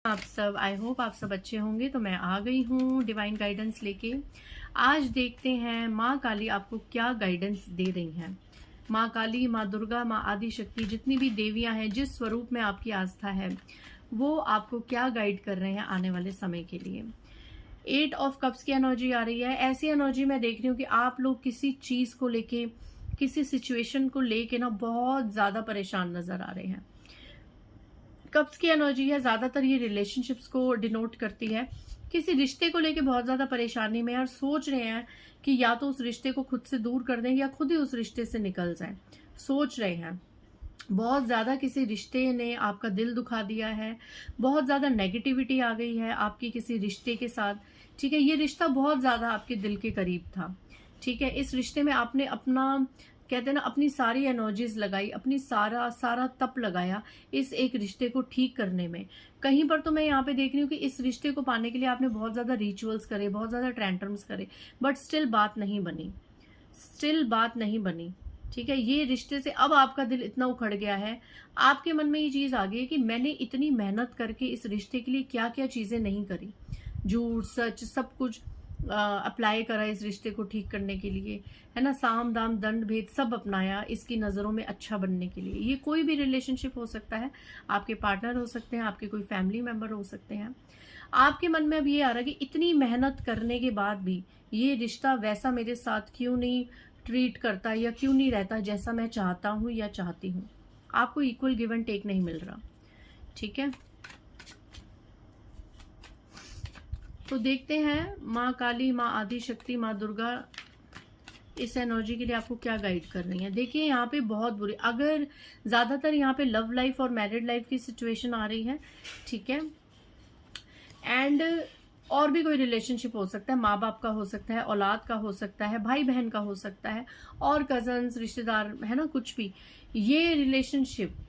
आप सब I hope आप सब अच्छे होंगे। तो मैं आ गई हूँ डिवाइन गाइडेंस लेके। आज देखते हैं माँ काली आपको क्या गाइडेंस दे रही हैं। माँ काली, माँ दुर्गा, माँ आदि शक्ति, जितनी भी देवियां हैं, जिस स्वरूप में आपकी आस्था है, वो आपको क्या गाइड कर रहे हैं आने वाले समय के लिए। 8 ऑफ कप्स की एनर्जी आ रही है। ऐसी एनर्जी मैं देख रही हूँ कि आप लोग किसी चीज को लेके, किसी सिचुएशन को लेके ना बहुत ज्यादा परेशान नजर आ रहे हैं। कप्स की एनर्जी है, ज्यादातर ये रिलेशनशिप्स को डिनोट करती है। किसी रिश्ते को लेके बहुत ज्यादा परेशानी में है और सोच रहे हैं कि या तो उस रिश्ते को खुद से दूर कर दें या खुद ही उस रिश्ते से निकल जाएं। सोच रहे हैं, बहुत ज्यादा किसी रिश्ते ने आपका दिल दुखा दिया है, बहुत ज्यादा नेगेटिविटी आ गई है आपकी किसी रिश्ते के साथ। ठीक है, ये रिश्ता बहुत ज्यादा आपके दिल के करीब था। ठीक है, इस रिश्ते में आपने अपना, कहते हैं ना, अपनी सारी एनर्जीज लगाई, अपनी सारा सारा तप लगाया इस एक रिश्ते को ठीक करने में। कहीं पर तो मैं यहाँ पे देख रही हूँ कि इस रिश्ते को पाने के लिए आपने बहुत ज्यादा रिचुअल्स करे, बहुत ज्यादा ट्रेंटर्म्स करे, बट स्टिल बात नहीं बनी, स्टिल बात नहीं बनी। ठीक है, ये रिश्ते से अब आपका दिल इतना उखड़ गया है, आपके मन में ये चीज आ गई है कि मैंने इतनी मेहनत करके इस रिश्ते के लिए क्या क्या चीजें नहीं करी, झूठ सच सब कुछ अप्लाई करा इस रिश्ते को ठीक करने के लिए, है ना, साम दाम दंड भेद सब अपनाया इसकी नजरों में अच्छा बनने के लिए। ये कोई भी रिलेशनशिप हो सकता है, आपके पार्टनर हो सकते हैं, आपके कोई फैमिली मेंबर हो सकते हैं। आपके मन में अब ये आ रहा है कि इतनी मेहनत करने के बाद भी ये रिश्ता वैसा मेरे साथ क्यों नहीं ट्रीट करता, या क्यों नहीं रहता जैसा मैं चाहता हूं या चाहती हूँ। आपको इक्वल गिव एंड टेक नहीं मिल रहा। ठीक है, तो देखते हैं माँ काली, माँ आदि शक्ति, माँ दुर्गा इस एनर्जी के लिए आपको क्या गाइड कर रही है। देखिए, यहाँ पे बहुत बुरी, अगर ज्यादातर यहाँ पे लव लाइफ और मैरिड लाइफ की सिचुएशन आ रही है। ठीक है, एंड और भी कोई रिलेशनशिप हो सकता है, माँ बाप का हो सकता है, औलाद का हो सकता है, भाई बहन का हो सकता है, और कजन्स, रिश्तेदार, है ना, कुछ भी। ये रिलेशनशिप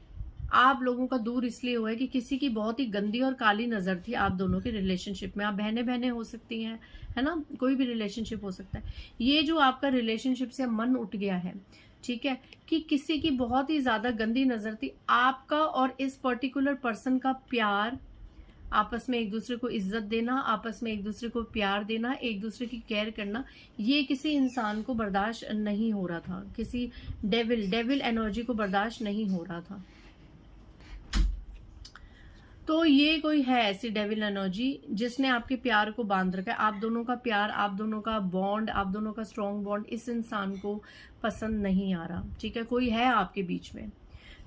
आप लोगों का दूर इसलिए हुआ है कि किसी की बहुत ही गंदी और काली नजर थी आप दोनों के रिलेशनशिप में। आप बहने बहने हो सकती हैं, है ना, कोई भी रिलेशनशिप हो सकता है। ये जो आपका रिलेशनशिप से मन उठ गया है, ठीक है, कि किसी की बहुत ही ज्यादा गंदी नजर थी, आपका और इस पर्टिकुलर पर्सन का प्यार, आपस में एक दूसरे को इज्जत देना, आपस में एक दूसरे को प्यार देना, एक दूसरे की केयर करना, ये किसी इंसान को बर्दाश्त नहीं हो रहा था, किसी डेविल एनर्जी को बर्दाश्त नहीं हो रहा था। तो ये कोई है ऐसी डेविल एनर्जी जिसने आपके प्यार को बांध रखा है। आप दोनों का प्यार, आप दोनों का बॉन्ड, आप दोनों का स्ट्रॉन्ग बॉन्ड इस इंसान को पसंद नहीं आ रहा। ठीक है, कोई है आपके बीच में,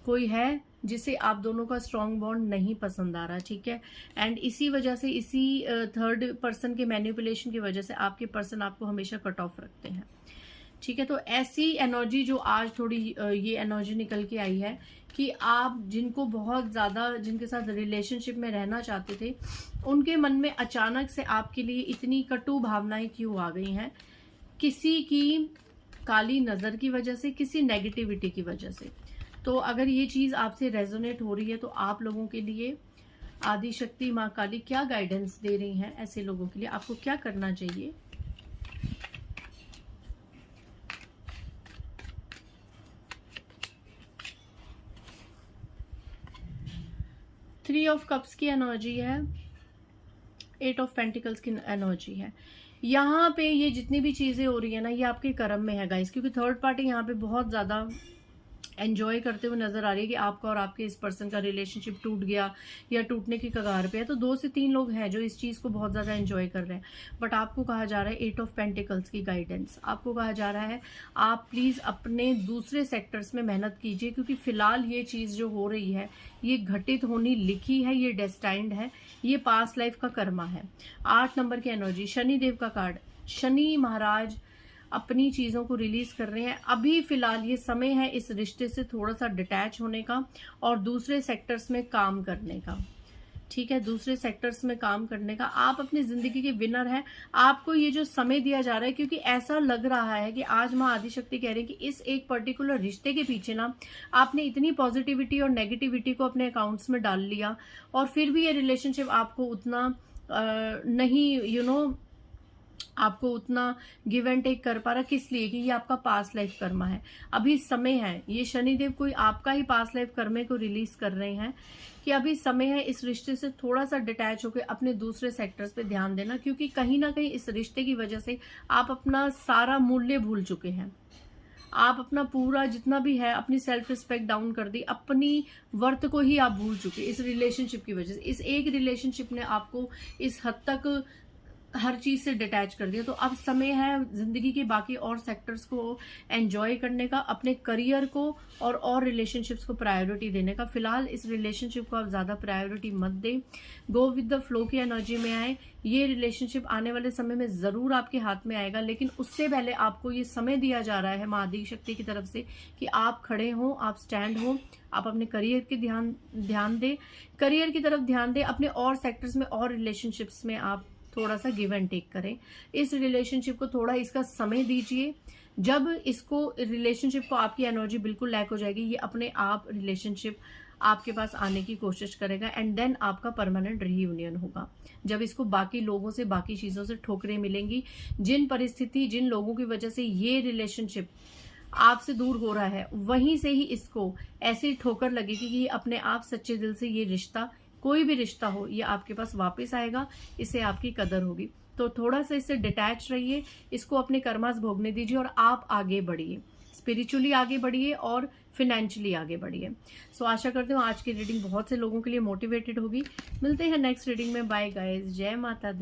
कोई है जिसे आप दोनों का स्ट्रॉन्ग बॉन्ड नहीं पसंद आ रहा। ठीक है, एंड इसी वजह से, इसी थर्ड पर्सन के मैनिपुलेशन की वजह से आपके पर्सन आपको हमेशा कट ऑफ रखते हैं। ठीक है, तो ऐसी एनर्जी जो आज थोड़ी ये एनर्जी निकल के आई है कि आप जिनको बहुत ज्यादा, जिनके साथ रिलेशनशिप में रहना चाहते थे, उनके मन में अचानक से आपके लिए इतनी कटु भावनाएं क्यों आ गई हैं, किसी की काली नजर की वजह से, किसी नेगेटिविटी की वजह से। तो अगर ये चीज आपसे रेजोनेट हो रही है तो आप लोगों के लिए आदि शक्ति माँ काली क्या गाइडेंस दे रही हैं, ऐसे लोगों के लिए आपको क्या करना चाहिए। 3 ऑफ कप्स की एनर्जी है, 8 ऑफ पेंटिकल्स की एनर्जी है। यहाँ पे ये जितनी भी चीजें हो रही है ना, ये आपके कर्म में है गाइस, क्योंकि थर्ड पार्टी यहाँ पे बहुत ज्यादा एंजॉय करते हुए नजर आ रही है कि आपका और आपके इस पर्सन का रिलेशनशिप टूट गया या टूटने की कगार पे है। तो 2 से 3 लोग हैं जो इस चीज को बहुत ज्यादा एंजॉय कर रहे हैं, बट आपको कहा जा रहा है 8 ऑफ पेंटिकल्स की गाइडेंस। आपको कहा जा रहा है आप प्लीज अपने दूसरे सेक्टर्स में मेहनत कीजिए, क्योंकि फिलहाल ये चीज जो हो रही है ये घटित होनी लिखी है, ये डेस्टाइंड है, ये पास्ट लाइफ का कर्मा है। 8 नंबर की एनर्जी, शनि देव का कार्ड, शनि महाराज अपनी चीजों को रिलीज कर रहे हैं। अभी फिलहाल ये समय है इस रिश्ते से थोड़ा सा डिटैच होने का और दूसरे सेक्टर्स में काम करने का। ठीक है, दूसरे सेक्टर्स में काम करने का। आप अपनी जिंदगी के विनर हैं, आपको ये जो समय दिया जा रहा है, क्योंकि ऐसा लग रहा है कि आज माँ आदिशक्ति कह रही है कि इस एक पर्टिकुलर रिश्ते के पीछे ना आपने इतनी पॉजिटिविटी और नेगेटिविटी को अपने अकाउंट्स में डाल लिया, और फिर भी ये रिलेशनशिप आपको उतना नहीं आपको उतना गिव एंड टेक कर पा रहा, किस लिए कि ये आपका पास्ट लाइफ कर्मा है। अभी समय है, ये शनिदेव कोई आपका ही पास्ट लाइफ कर्मे को रिलीज कर रहे हैं कि अभी समय है इस रिश्ते से थोड़ा सा डिटैच होकर अपने दूसरे सेक्टर्स पे ध्यान देना, क्योंकि कहीं ना कहीं इस रिश्ते की वजह से आप अपना सारा मूल्य भूल चुके हैं। आप अपना पूरा जितना भी है, अपनी सेल्फ रिस्पेक्ट डाउन कर दी, अपनी वर्थ को ही आप भूल चुके इस रिलेशनशिप की वजह से। इस एक रिलेशनशिप ने आपको इस हद तक हर चीज से डिटैच कर दिया। तो अब समय है जिंदगी के बाकी और सेक्टर्स को एंजॉय करने का, अपने करियर को और रिलेशनशिप्स को प्रायोरिटी देने का। फिलहाल इस रिलेशनशिप को आप ज्यादा प्रायोरिटी मत दें, गो विद द फ्लो की एनर्जी में आए। ये रिलेशनशिप आने वाले समय में जरूर आपके हाथ में आएगा, लेकिन उससे पहले आपको ये समय दिया जा रहा है माँ आदि शक्ति की तरफ से कि आप खड़े हो, आप स्टैंड हो, आप अपने करियर के ध्यान दें, करियर की तरफ ध्यान दें, अपने और सेक्टर्स में और रिलेशनशिप्स में आप थोड़ा सा गिव एंड टेक करें। इस रिलेशनशिप को थोड़ा इसका समय दीजिए। जब इसको रिलेशनशिप को आपकी एनर्जी बिल्कुल लैक हो जाएगी, ये अपने आप रिलेशनशिप आपके पास आने की कोशिश करेगा एंड देन आपका परमानेंट रीयूनियन होगा। जब इसको बाकी लोगों से, बाकी चीजों से ठोकरें मिलेंगी, जिन परिस्थिति, जिन लोगों की वजह से ये रिलेशनशिप आपसे दूर हो रहा है, वहीं से ही इसको ऐसी ठोकर लगेगी कि ये अपने आप सच्चे दिल से ये रिश्ता, कोई भी रिश्ता हो, ये आपके पास वापस आएगा, इससे आपकी कदर होगी। तो थोड़ा सा इससे डिटैच रहिए, इसको अपने कर्मास भोगने दीजिए और आप आगे बढ़िए, स्पिरिचुअली आगे बढ़िए और फिनेंशियली आगे बढ़िए। सो आशा करती हूँ आज की रीडिंग बहुत से लोगों के लिए मोटिवेटेड होगी। मिलते हैं नेक्स्ट रीडिंग में। बाय गाइस, जय माता दी।